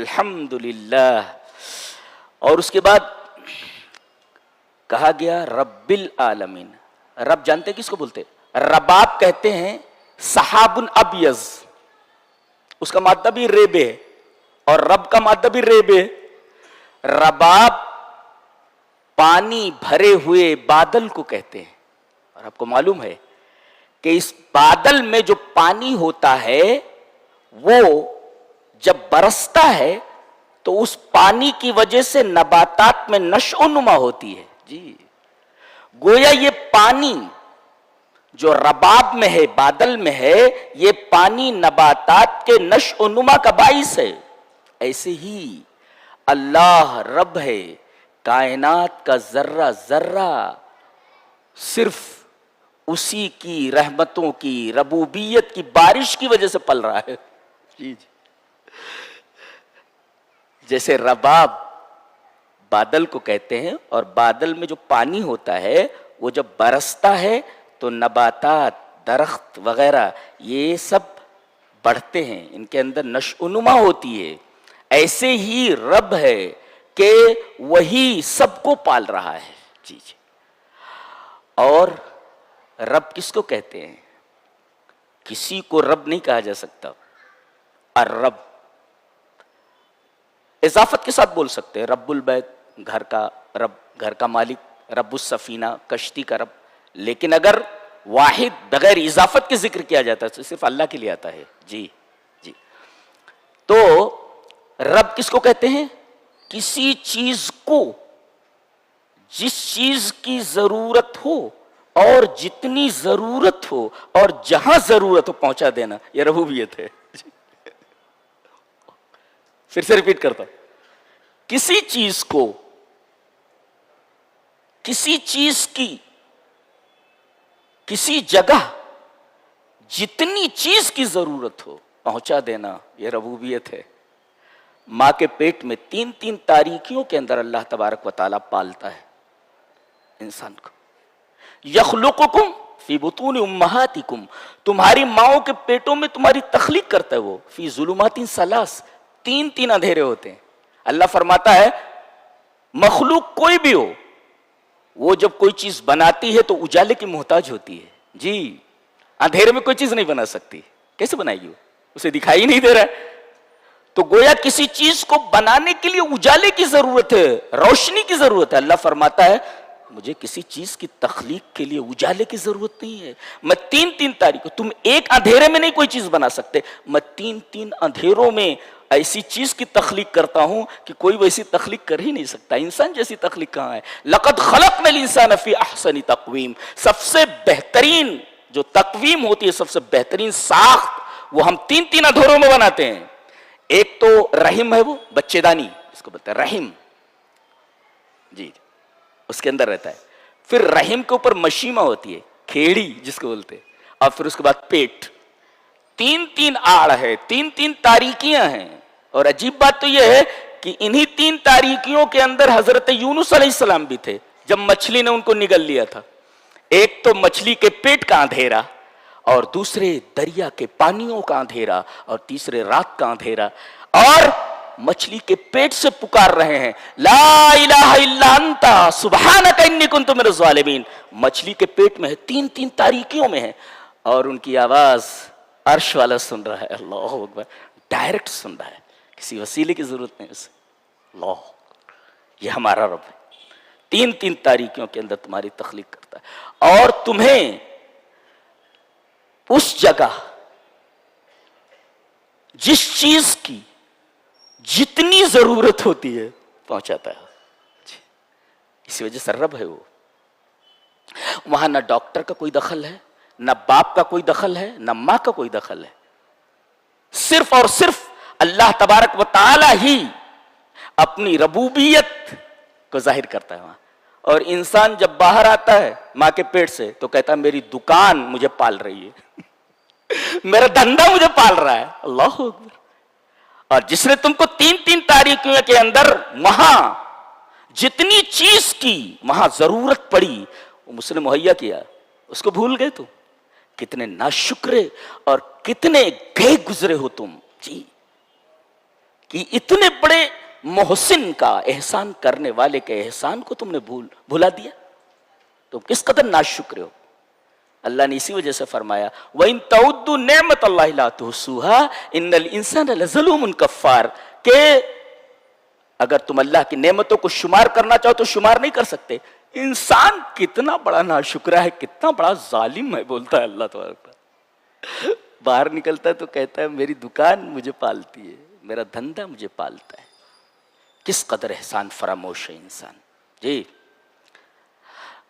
الحمدللہ. اور اس کے بعد کہا گیا رب العالمین. رب جانتے کس کو بولتے؟ رباب کہتے ہیں سحاب ابیض، اس کا مادہ بھی ریب ہے اور رب کا مادہ بھی ریب ہے. رباب پانی بھرے ہوئے بادل کو کہتے ہیں. اور آپ کو معلوم ہے کہ اس بادل میں جو پانی ہوتا ہے وہ جب برستا ہے تو اس پانی کی وجہ سے نباتات میں نشو و نما ہوتی ہے. جی گویا یہ پانی جو رباب میں ہے، بادل میں ہے، یہ پانی نباتات کے نشو و نما کا باعث ہے. ایسے ہی اللہ رب ہے، کائنات کا ذرہ ذرہ صرف اسی کی رحمتوں کی، ربوبیت کی بارش کی وجہ سے پل رہا ہے. جی جی جیسے رباب بادل کو کہتے ہیں، اور بادل میں جو پانی ہوتا ہے وہ جب برستا ہے تو نباتات، درخت وغیرہ یہ سب بڑھتے ہیں، ان کے اندر نشو و نما ہوتی ہے. ایسے ہی رب ہے کہ وہی سب کو پال رہا ہے. جی جی اور رب کس کو کہتے ہیں؟ کسی کو رب نہیں کہا جا سکتا. الرب اضافت کے ساتھ بول سکتے ہیں، رب البیت گھر کا رب، گھر کا مالک، رب السفینہ کشتی کا رب. لیکن اگر واحد بغیر اضافت کے ذکر کیا جاتا ہے تو صرف اللہ کے لیے آتا ہے. جی جی تو رب کس کو کہتے ہیں؟ کسی چیز کو جس چیز کی ضرورت ہو اور جتنی ضرورت ہو اور جہاں ضرورت ہو پہنچا دینا، یہ ربوبیت ہے. پھر سے ریپیٹ کرتا ہوں، کسی چیز کو، کسی چیز کی، کسی جگہ جتنی چیز کی ضرورت ہو پہنچا دینا، یہ ربوبیت ہے. ماں کے پیٹ میں 3 تاریکیوں کے اندر اللہ تبارک و تعالیٰ پالتا ہے انسان کو. یخلقکم فی بطون امہاتکم، تمہاری ماؤں کے پیٹوں میں تمہاری تخلیق کرتا ہے وہ. فی ظلمات ثلاث، 3 اندھیرے ہوتے ہیں. اللہ فرماتا ہے مخلوق کوئی بھی ہو، وہ جب کوئی چیز بناتی ہے تو اجالے کی محتاج ہوتی ہے. جی اندھیرے میں کوئی چیز نہیں بنا سکتی، کیسے بنائے گی؟ وہ اسے دکھائی نہیں دے رہا ہے. تو گویا کسی چیز کو بنانے کے لیے اجالے کی ضرورت ہے، روشنی کی ضرورت ہے. اللہ فرماتا ہے مجھے کسی چیز کی تخلیق کے لیے اجالے کی ضرورت نہیں ہے. میں 3 تاریخ، تم ایک اندھیرے میں نہیں کوئی چیز بنا سکتے، میں 3 اندھیروں میں ایسی چیز کی تخلیق کرتا ہوں کہ کوئی ویسی تخلیق کر ہی نہیں سکتا. انسان جیسی تخلیق کہاں ہے؟ لقد خلقنا الانسان فی احسن تقویم. سب سے بہترین جو تقویم ہوتی ہے، سب سے بہترین ساخت، وہ ہم 3 اندھیروں میں بناتے ہیں. ایک تو رحم ہے، وہ بچے دانی اس کو بولتے ہیں رحم، جی اس کے اندر رہتا ہے. پھر رحم کے اوپر مشیمہ ہوتی ہے، کھیڑی جس کو بولتے ہیں، اور پھر اس کے بعد پیٹ. 3 آڑ ہے، 3 تاریکیاں ہیں. اور عجیب بات تو یہ ہے کہ انہی 3 تاریکیوں کے اندر حضرت یونس علیہ السلام بھی تھے جب مچھلی نے ان کو نگل لیا تھا. ایک تو مچھلی کے پیٹ کا اندھیرا، اور دوسرے دریا کے پانیوں کا اندھیرا، اور تیسرے رات کا اندھیرا. اور مچھلی کے پیٹ سے پکار رہے ہیں لا الہ الا انت سبحانک انی کنت من الظالمین. مچھلی کے پیٹ میں ہے، 3 تاریکیوں میں ہے، اور ان کی آواز عرش والا سن رہا ہے. اللہ اکبر، ڈائریکٹ سن رہا ہے، کسی وسیلے کی ضرورت نہیں اسے. اللہ، یہ ہمارا رب ہے، 3 تاریکیوں کے اندر تمہاری تخلیق کرتا ہے، اور تمہیں اس جگہ جس چیز کی جتنی ضرورت ہوتی ہے پہنچاتا ہے. اسی وجہ سے رب ہے وہ. وہاں نہ ڈاکٹر کا کوئی دخل ہے، نہ باپ کا کوئی دخل ہے، نہ ماں کا کوئی دخل ہے. صرف اور صرف اللہ تبارک و تعالی ہی اپنی ربوبیت کو ظاہر کرتا ہے وہاں. اور انسان جب باہر آتا ہے ماں کے پیٹ سے تو کہتا ہے میری دکان مجھے پال رہی ہے، میرا دھندا مجھے پال رہا ہے. اللہ اکبر. اور جس نے تم کو 3 تاریکیوں کے اندر وہاں جتنی چیز کی وہاں ضرورت پڑی وہ مجھ نے مہیا کیا، اس کو بھول گئے. تم کتنے ناشکرے اور کتنے گئے گزرے ہو تم. جی کہ اتنے بڑے محسن کا, احسان کرنے والے کے احسان کو تم نے بھلا دیا. تم کس قدر ناشکر ہو. اللہ نے اسی وجہ سے فرمایا وَإِن تَعُدُّوا نِعْمَةَ اللَّهِ لَا تُحْصُوهَا إِنَّ الْإِنسَانَ لَظَلُومٌ كَفَّارٌ, کہ اگر تم اللہ کی نعمتوں کو شمار کرنا چاہو تو شمار نہیں کر سکتے. انسان کتنا بڑا ناشکرہ ہے, کتنا بڑا ظالم ہے, بولتا ہے اللہ تعالیٰ. باہر نکلتا ہے تو کہتا ہے میری دکان مجھے پالتی ہے, میرا دھندا مجھے پالتا ہے. کس قدر احسان فراموش ہے انسان. جی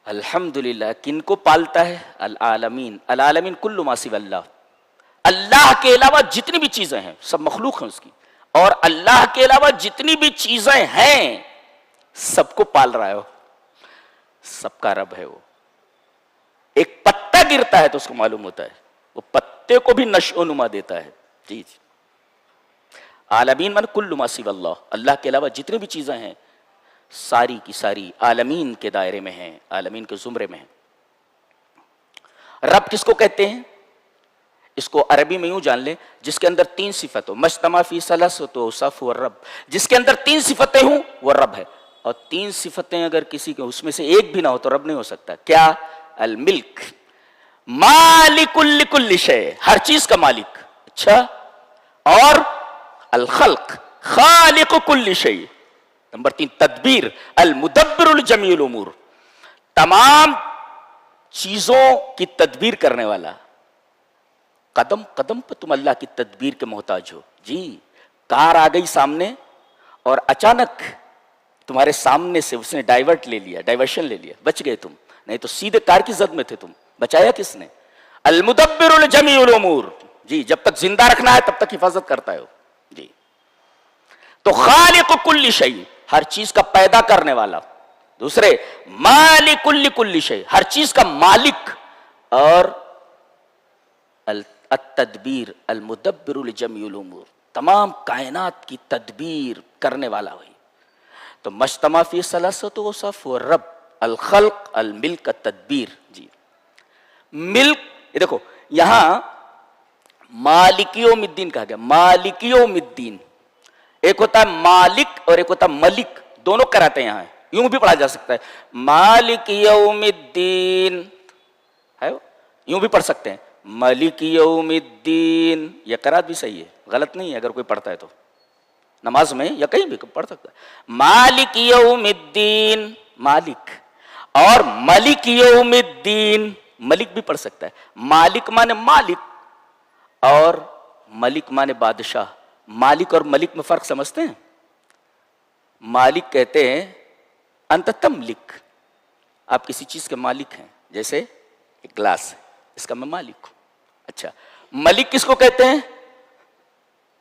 الحمدللہ. کن کو پالتا ہے؟ العالمین. العالمین کل ما سوی اللہ, اللہ کے علاوہ جتنی بھی چیزیں ہیں سب مخلوق ہیں اس کی, اور اللہ کے علاوہ جتنی بھی چیزیں ہیں سب کو پال رہا ہے وہ, سب کا رب ہے وہ. ایک پتا گرتا ہے تو اس کو معلوم ہوتا ہے, وہ پتے کو بھی نشو و نما دیتا ہے. جی جی. عالمین من کل ما سوی اللہ, اللہ کے علاوہ جتنی بھی چیزیں ہیں ساری کی ساری عالمین کے دائرے میں ہیں, عالمین کے زمرے میں ہیں. رب کس کو کہتے ہیں؟ اس کو عربی میں یوں جان لیں, جس کے اندر تین صفت ہو. مجتمع فی ثلاثۃ اوصاف هو الرب, جس کے اندر تین صفتیں ہوں وہ رب ہے. اور تین صفتیں اگر کسی کے اس میں سے ایک بھی نہ ہو تو رب نہیں ہو سکتا. کیا؟ الملک, مالک لکل شیء, ہر چیز کا مالک. اچھا. اور الخلق, خالق کل شیء. نمبر 3 تدبیر, المدبر الجمیع الامور, تمام چیزوں کی تدبیر کرنے والا. قدم قدم پہ تم اللہ کی تدبیر کے محتاج ہو. جی کار آ گئی سامنے اور اچانک تمہارے سامنے سے اس نے ڈائیورشن لے لیا, بچ گئے تم, نہیں تو سیدھے کار کی زد میں تھے تم. بچایا کس نے؟ المدبر الجمیع الامور. جی جب تک زندہ رکھنا ہے تب تک حفاظت کرتا ہے. جی تو خالق کل شیء, ہر چیز کا پیدا کرنے والا. دوسرے مالک لکل شیء, ہر چیز کا مالک. اور التدبیر, المدبر لجمیع الامور, تمام کائنات کی تدبیر کرنے والا وہی. تو مجتمع فی ثلاثۃ اوصاف هو الرب, الخلق, الملک, التدبیر. جی ملک, یہ دیکھو یہاں مالک یوم الدین کہا گیا. مالک یوم الدین, ایک ہوتا ہے مالک اور ایک ہوتا ہے ملک, دونوں کراتے ہیں. یہاں یوں بھی پڑھا جا سکتا ہے مالک یوم الدین, ہے یوں بھی پڑھ سکتے ہیں مالک یوم الدین. یہ قرات بھی صحیح ہے, غلط نہیں ہے اگر کوئی پڑھتا ہے تو, نماز میں یا کہیں بھی پڑھ سکتا ہے. مالک یوم الدین, مالک, اور ملک یوم الدین, ملک بھی پڑھ سکتا ہے. مالک مانے مالک اور ملک مانے بادشاہ. مالک اور ملک میں فرق سمجھتے ہیں؟ مالک کہتے ہیں انت تملک, آپ کسی چیز کے مالک ہیں. جیسے ایک گلاس ہے, اس کا میں مالک ہوں. اچھا, ملک کس کو کہتے ہیں؟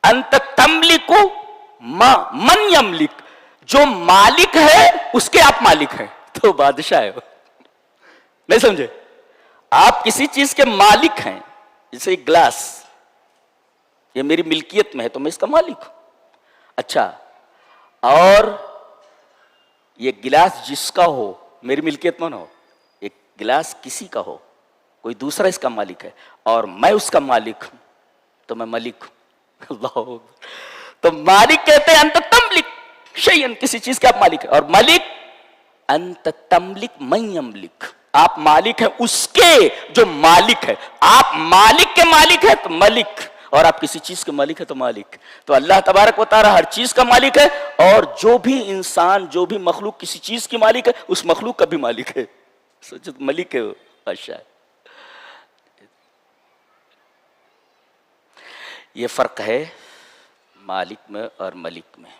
انت تملک من یملک, جو مالک ہے اس کے آپ مالک ہیں, تو بادشاہ ہے. نہیں سمجھے؟ آپ کسی چیز کے مالک ہیں. جیسے ایک گلاس, یہ میری ملکیت میں ہے تو میں اس کا مالک ہوں. اچھا, اور یہ گلاس جس کا ہو, میری ملکیت میں نہ ہو, ایک گلاس کسی کا ہو, کوئی دوسرا اس کا مالک ہے اور میں اس کا مالک ہوں, تو میں ملک ہوں. اللہ اکبر. تو مالک کہتے ہیں انت تملک شیئن, کسی چیز کے آپ مالک ہیں. اور ملک انت تملک من یملک, آپ مالک ہیں اس کے جو مالک ہے. آپ مالک کے مالک ہیں تو ملک, اور آپ کسی چیز کے مالک ہے تو مالک. تو اللہ تبارک و تعالی ہر چیز کا مالک ہے, اور جو بھی انسان, جو بھی مخلوق کسی چیز کی مالک ہے, اس مخلوق کا بھی مالک ہے. سوچو ملک ہے وہ, بادشاہ. یہ فرق ہے مالک میں اور ملک میں.